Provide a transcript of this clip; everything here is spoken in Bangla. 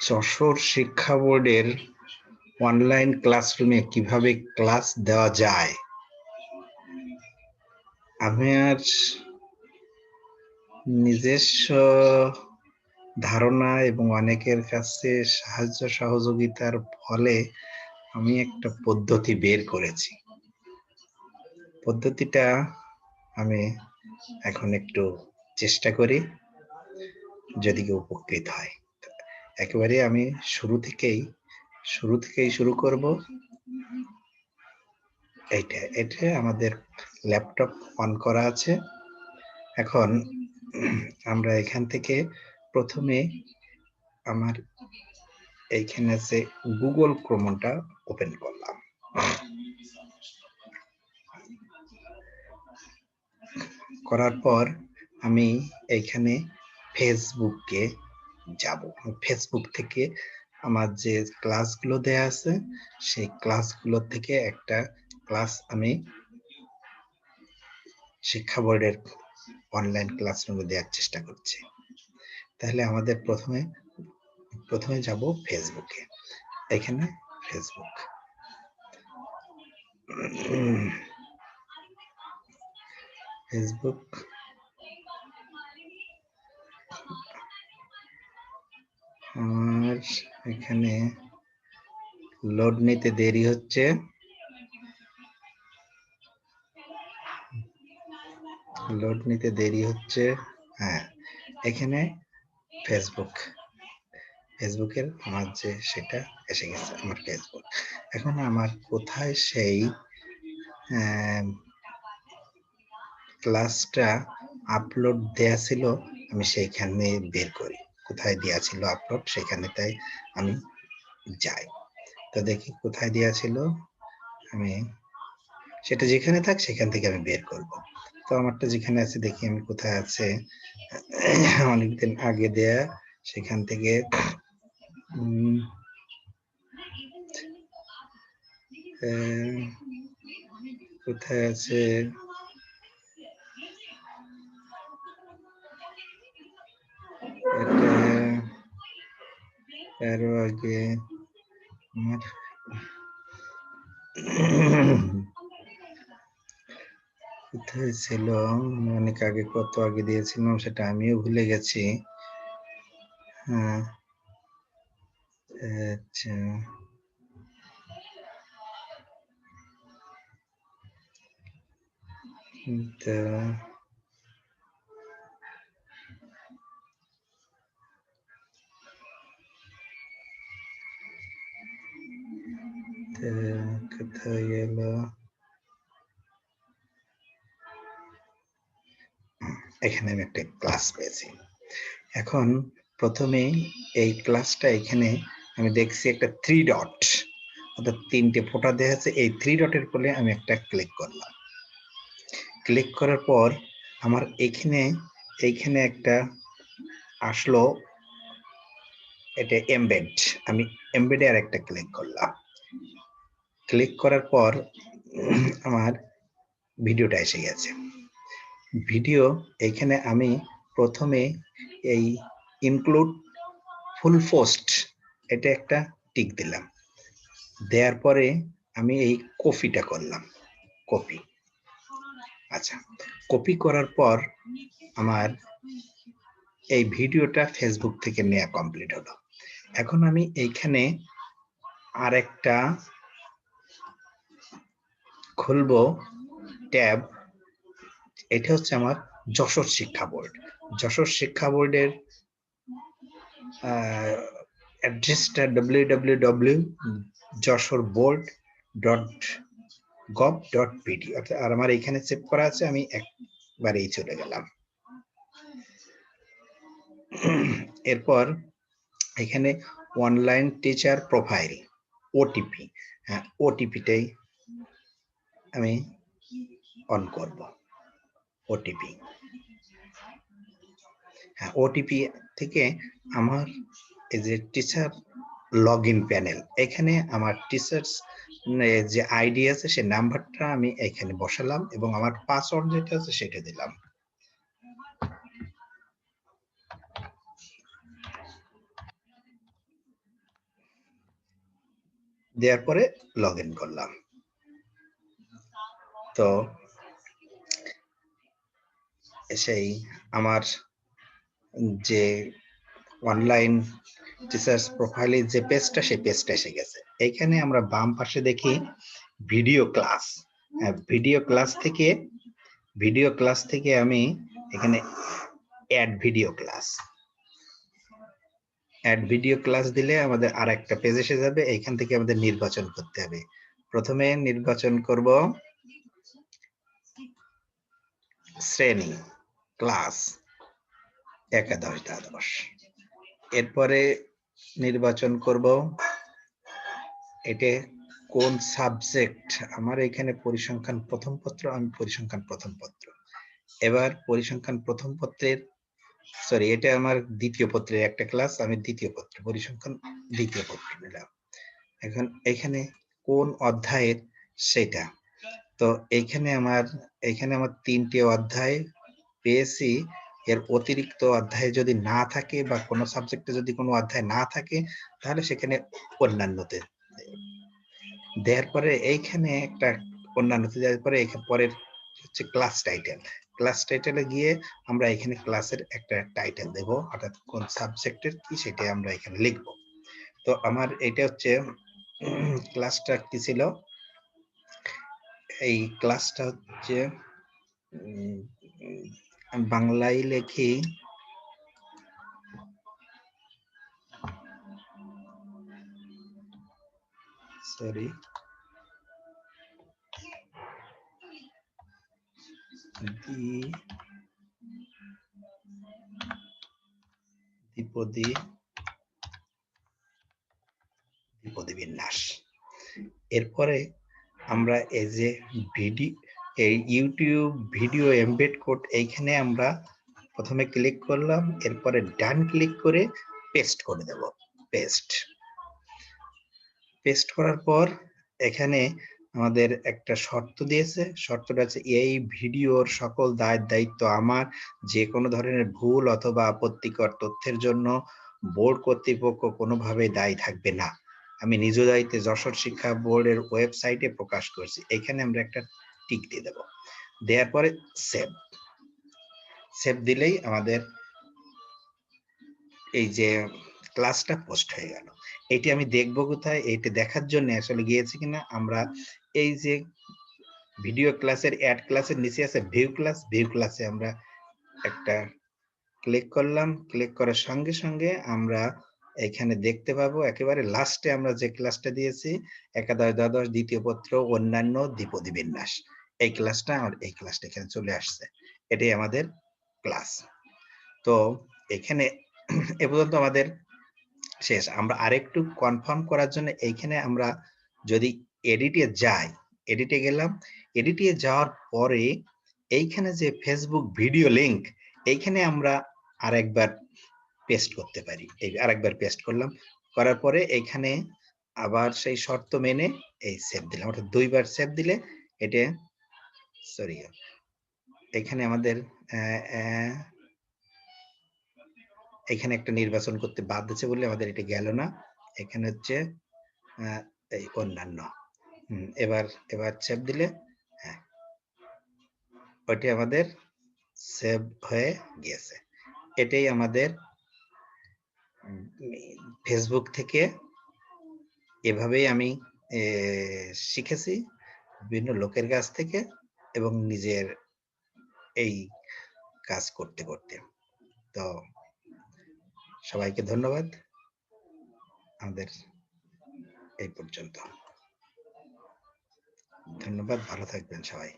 যশোর শিক্ষা বোর্ডের অনলাইন ক্লাসরুমে কিভাবে ক্লাস দেওয়া যায়। আমার নিজস্ব ধারণা এবং অনেকের কাছে সাহায্য সহযোগিতার ফলে আমি একটা পদ্ধতি বের করেছি। পদ্ধতিটা আমি এখন একটু চেষ্টা করি, যদি কেউ উপকৃত হয়। একেবারে আমি শুরু থেকেই শুরু করব। এটা আমাদের ল্যাপটপ অন করা আছে। এখন আমরা এখান থেকে প্রথমে আমার এইখানে আছে গুগল ক্রোমটা ওপেন করলাম। করার পর আমি এইখানে ফেসবুকে যাব। ফেসবুক থেকে আমার যে ক্লাসগুলো দেয়া আছে সেই ক্লাসগুলো থেকে একটা ক্লাস আমি শিক্ষা বোর্ডের অনলাইন ক্লাসরুমে দেওয়ার চেষ্টা করছি। তাহলে আমাদের প্রথমে যাব ফেসবুকে। এখানে ফেসবুক, আমার এখানে লোড নিতে দেরি হচ্ছে। হ্যাঁ, এখানে ফেসবুকের আমার যে সেটা এসে গেছে, আমার ফেসবুক। এখন আমার কোথায় সেই ক্লাসটা আপলোড দেয়া ছিল আমি সেইখানে বের করি, কোথায় দেয়া ছিল আপলোড, সেখানে তাই আমি যাই। তো দেখি কোথায় দেয়া ছিল, আমি সেটা যেখানে থাক সেখান থেকে আমি বের করব। তো আমারটা যেখানে আছে দেখি আমি কোথায় আছে, অনেকদিন আগে দেয়া, সেখান থেকে কোথায় আছে, এটা আরো আগে আমার কোথায় ছিল, অনেক আগে, কত আগে দিয়েছিলাম সেটা আমিও ভুলে গেছি। হ্যাঁ, আচ্ছা, কোথায় গেল, এখানে আমি একটা ক্লাস পেয়েছি। এখন প্রথমে এই ক্লাসটা এখানে আমি দেখছি একটা 3 ডট, অর্থাৎ 3টে ফোঁটা দেওয়া আছে। এই 3 ডটের উপরে আমি একটা ক্লিক করলাম। ক্লিক করার পর আমার এইখানে একটা আসলো, এটা এমবেড। আমি এমবেডে আর একটা ক্লিক করলাম। ক্লিক করার পর আমার ভিডিওটা এসে গেছে। ভিডিও এখানে আমি প্রথমে এই ইনক্লুড ফুল পোস্ট, এটা একটা টিক দিলাম। দেওয়ার পরে আমি এই কপিটা করলাম, কপি। আচ্ছা, কপি করার পর আমার এই ভিডিওটা ফেসবুক থেকে নেওয়া কমপ্লিট হলো। এখন আমি এইখানে আরেকটা খুলবো ট্যাব। এটা হচ্ছে আমার যশোর শিক্ষা বোর্ড। যশোর শিক্ষা বোর্ডের অ্যাড্রেসটা www.joshorboard.gov.pd, আর আমার এখানে সেভ করা আছে। আমি একবারেই চলে গেলাম। এরপর এখানে অনলাইন টিচার প্রোফাইল, ওটিপি, হ্যাঁ ওটিপিটাই আমি অন করব। ওটিপি, হ্যাঁ ওটিপি থেকে আমার এই যে টিচার লগ ইন প্যানেল, এখানে আমার টিচার্স যে আইডি আছে সে নাম্বারটা আমি এখানে বসালাম এবং আমার পাসওয়ার্ড যেটা আছে সেটা দিলাম। দেওয়ার পরে লগ ইন করলাম। তো সেই আমার যে অনলাইন টিচার্স প্রোফাইলে যে পেজটা, সেই পেজটা এসে গেছে। এইখানে আমরা বাম পাশে দেখি ভিডিও ক্লাস। ভিডিও ক্লাস থেকে আমি এখানে অ্যাড ভিডিও ক্লাস দিলে আমাদের আর একটা পেজ এসে যাবে। এইখান থেকে আমাদের নির্বাচন করতে হবে। প্রথমে নির্বাচন করব শ্রেণী, ক্লাস একাদশ দ্বাদশ। এরপরে নির্বাচন করব এটা কোন সাবজেক্ট। আমার এখানে পরিসংখ্যান প্রথম পত্র, আমি পরিসংখ্যান প্রথম পত্র। এবার পরিসংখ্যান প্রথম পত্রের এটা আমার দ্বিতীয় পত্রের একটা ক্লাস, আমি দ্বিতীয় পত্র পরিসংখ্যান দ্বিতীয় পত্র নিলাম। এখন এখানে কোন অধ্যায়ের সেটা। তো এখানে আমার 3টে অধ্যায় পেয়েছি। এর অতিরিক্ত অধ্যায় যদি না থাকে বা কোনো সাবজেক্টে যদি কোনো অধ্যায় না থাকে, তাহলে সেখানে অন্যান্যতে দেওয়ার পরে এইখানে একটা অন্যান্যতে দেওয়ার পরে এখানে পরের হচ্ছে ক্লাস টাইটেলে গিয়ে আমরা এখানে ক্লাসের একটা টাইটেল দেব, অর্থাৎ কোন সাবজেক্টের কি সেটা আমরা এখানে লিখব। তো আমার এটা হচ্ছে ক্লাসটা কি ছিল, এই ক্লাসটা হচ্ছে বাংলায় লেখি সরি দ্বিপদী বিন্যাস। এরপরে আমরা এই যে ইউটিউব ভিডিও এমবেড কোড, এইখানে আমরা প্রথমে ক্লিক করলাম, এরপরে ডান ক্লিক করে পেস্ট করে দেব। পেস্ট করার পর এখানে আমাদের একটা শর্ত দিয়েছে, শর্তটা আছে এই ভিডিওর সকল দায়িত্ব আমার। যে কোনো ধরনের ভুল অথবা আপত্তিকর তথ্যের জন্য বোর্ড কর্তৃপক্ষ কোনোভাবে দায়ী থাকবে না। আমি নিজ দায়িত্বে যশোর শিক্ষা বোর্ডের ওয়েবসাইটে প্রকাশ করছি। এখানে আমরা একটা টিক দিয়ে দেব। দেওয়ার পরে সেভ দিলেই আমাদের এই যে ক্লাসটা পোস্ট হয়ে গেল। এটি আমি দেখবো কোথায়, এইটা দেখার জন্য আসলে গিয়েছি কিনা, আমরা এই যে ভিডিও ক্লাসের অ্যাড ক্লাসের নিচে আছে ভিউ ক্লাসে আমরা একটা ক্লিক করলাম। ক্লিক করার সঙ্গে সঙ্গে আমরা এখানে দেখতে পাবো একেবারে লাস্টে আমরা যে ক্লাসটা দিয়েছি, একাদশ দ্বাদশ দ্বিতীয় পত্র অন্যান্য দ্বিপদী বিন্যাস, এই ক্লাসটা এখানে চলে আসছে। এটাই আমাদের ক্লাস। তো এখানে এ পর্যন্ত আমাদের শেষ। আমরা আরেকটু কনফার্ম করার জন্য এইখানে আমরা যদি এডিটে গেলাম, এডিটে যাওয়ার পরে এইখানে যে ফেসবুক ভিডিও লিংক, এইখানে আমরা আরেকবার পেস্ট করতে পারি। আরেকবার পেস্ট করলাম, করার পরে এইখানে আবার সেই শর্ত মেনে এই সেভ দিলাম, অর্থাৎ 2বার সেভ দিলে এটা এখানে আমাদের এখানে একটা নির্বাচন করতে বাদ দিচ্ছে বলে আমাদের এটা গেল না। এখানে হচ্ছে এই অন্যান্য। এবার সেভ দিলে ওইটি আমাদের সেভ হয়ে গিয়েছে। এটাই আমাদের ফেসবুক থেকে এভাবেই আমি শিখেছি বিভিন্ন লোকের কাছ থেকে এবং নিজের এই কাজ করতে করতে। তো সবাইকে ধন্যবাদ, আমাদের এই পর্যন্ত। ধন্যবাদ, ভালো থাকবেন সবাই।